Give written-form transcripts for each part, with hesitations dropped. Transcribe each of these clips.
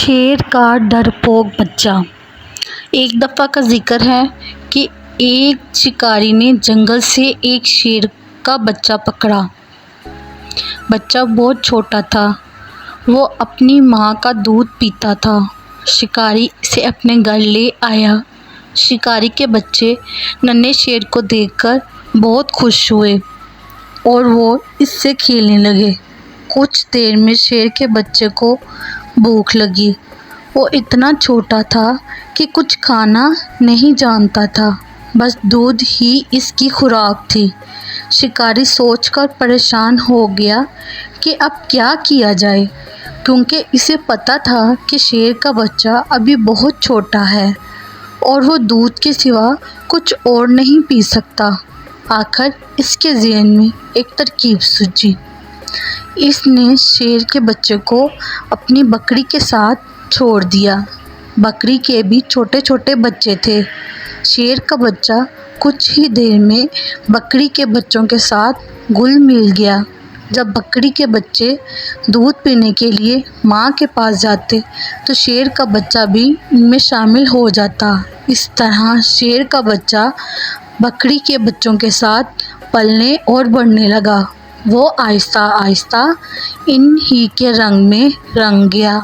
شیر کا ڈرپوک بچہ۔ ایک دفعہ کا ذکر ہے کہ ایک شکاری نے جنگل سے ایک شیر کا بچہ پکڑا۔ بچہ بہت چھوٹا تھا، وہ اپنی ماں کا دودھ پیتا تھا۔ شکاری اسے اپنے گھر لے آیا۔ شکاری کے بچے ننھے شیر کو دیکھ کر بہت خوش ہوئے اور وہ اس سے کھیلنے لگے۔ کچھ دیر میں شیر کے بچے کو بھوک لگی۔ وہ اتنا چھوٹا تھا کہ کچھ کھانا نہیں جانتا تھا، بس دودھ ہی اس کی خوراک تھی۔ شکاری سوچ کر پریشان ہو گیا کہ اب کیا کیا جائے، کیونکہ اسے پتہ تھا کہ شیر کا بچہ ابھی بہت چھوٹا ہے اور وہ دودھ کے سوا کچھ اور نہیں پی سکتا۔ آخر اس کے ذہن میں ایک ترکیب سوچی۔ اس نے شیر کے بچے کو اپنی بکری کے ساتھ چھوڑ دیا۔ بکری کے بھی چھوٹے چھوٹے بچے تھے۔ شیر کا بچہ کچھ ہی دیر میں بکری کے بچوں کے ساتھ گل مل گیا۔ جب بکری کے بچے دودھ پینے کے لیے ماں کے پاس جاتے تو شیر کا بچہ بھی ان میں شامل ہو جاتا۔ اس طرح شیر کا بچہ بکری کے بچوں کے ساتھ پلنے اور بڑھنے لگا۔ وہ آہستہ آہستہ ان ہی کے رنگ میں رنگ گیا۔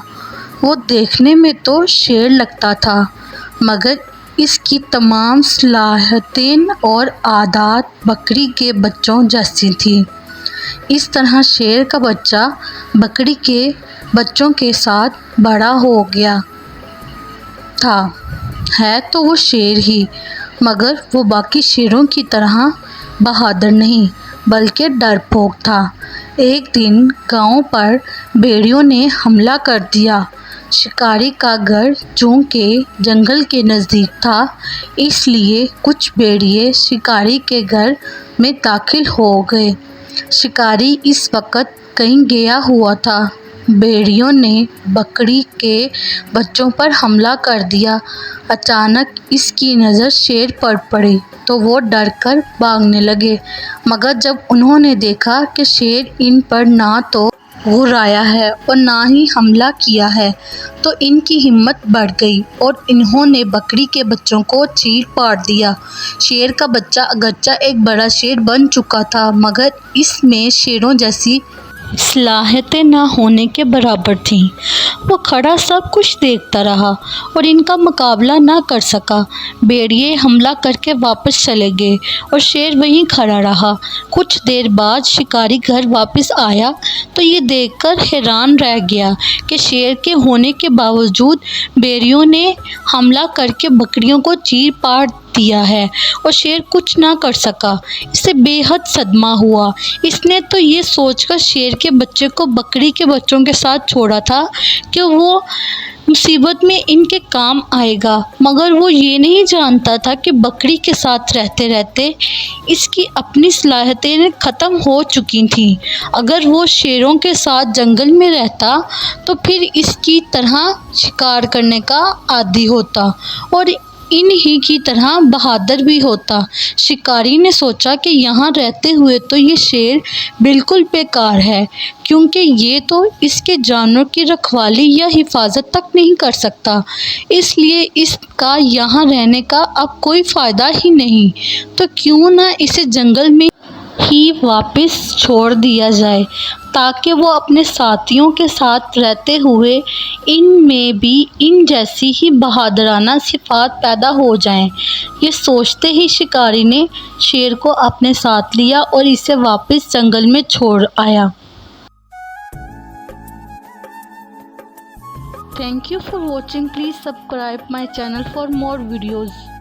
وہ دیکھنے میں تو شیر لگتا تھا، مگر اس کی تمام صلاحیتیں اور عادات بکری کے بچوں جیسی تھیں۔ اس طرح شیر کا بچہ بکری کے بچوں کے ساتھ بڑا ہو گیا تھا۔ ہے تو وہ شیر ہی، مگر وہ باقی شیروں کی طرح بہادر نہیں بلکہ ڈرپوک تھا۔ ایک دن گاؤں پر بھیڑیوں نے حملہ کر دیا۔ شکاری کا گھر چونکہ جنگل کے نزدیک تھا، اس لیے کچھ بھیڑیے شکاری کے گھر میں داخل ہو گئے۔ شکاری اس وقت کہیں گیا ہوا تھا۔ بھیڑیوں نے بکری کے بچوں پر حملہ کر دیا۔ اچانک اس کی نظر شیر پر پڑی تو وہ ڈر کر بھاگنے لگے، مگر جب انہوں نے دیکھا کہ شیر ان پر نہ تو گھرایا ہے اور نہ ہی حملہ کیا ہے تو ان کی ہمت بڑھ گئی اور انہوں نے بکری کے بچوں کو چیر پاڑ دیا۔ شیر کا بچہ اگرچہ ایک بڑا شیر بن چکا تھا، مگر اس میں شیروں جیسی صلاحیتیں نہ ہونے کے برابر تھیں۔ وہ کھڑا سب کچھ دیکھتا رہا اور ان کا مقابلہ نہ کر سکا۔ بھیڑیے حملہ کر کے واپس چلے گئے اور شیر وہیں کھڑا رہا۔ کچھ دیر بعد شکاری گھر واپس آیا تو یہ دیکھ کر حیران رہ گیا کہ شیر کے ہونے کے باوجود بھیڑیوں نے حملہ کر کے بکریوں کو چیر پاڑ دیا ہے اور شیر کچھ نہ کر سکا۔ اسے بے حد صدمہ ہوا۔ اس نے تو یہ سوچ کر شیر کے بچے کو بکری کے بچوں کے ساتھ چھوڑا تھا کہ وہ مصیبت میں ان کے کام آئے گا، مگر وہ یہ نہیں جانتا تھا کہ بکری کے ساتھ رہتے رہتے اس کی اپنی صلاحیتیں ختم ہو چکی تھیں۔ اگر وہ شیروں کے ساتھ جنگل میں رہتا تو پھر اس کی طرح شکار کرنے کا عادی ہوتا اور ان ہی کی طرح بہادر بھی ہوتا۔ شکاری نے سوچا کہ یہاں رہتے ہوئے تو یہ شیر بالکل بیکار ہے، کیونکہ یہ تو اس کے جانوروں کی رکھوالی یا حفاظت تک نہیں کر سکتا، اس لیے اس کا یہاں رہنے کا اب کوئی فائدہ ہی نہیں، تو کیوں نہ اسے جنگل میں ہی واپس چھوڑ دیا جائے تاکہ وہ اپنے ساتھیوں کے ساتھ رہتے ہوئے ان میں بھی ان جیسی ہی بہادرانہ صفات پیدا ہو جائیں۔ یہ سوچتے ہی شکاری نے شیر کو اپنے ساتھ لیا اور اسے واپس جنگل میں چھوڑ آیا۔ Thank you for watching. Please subscribe my channel for more videos.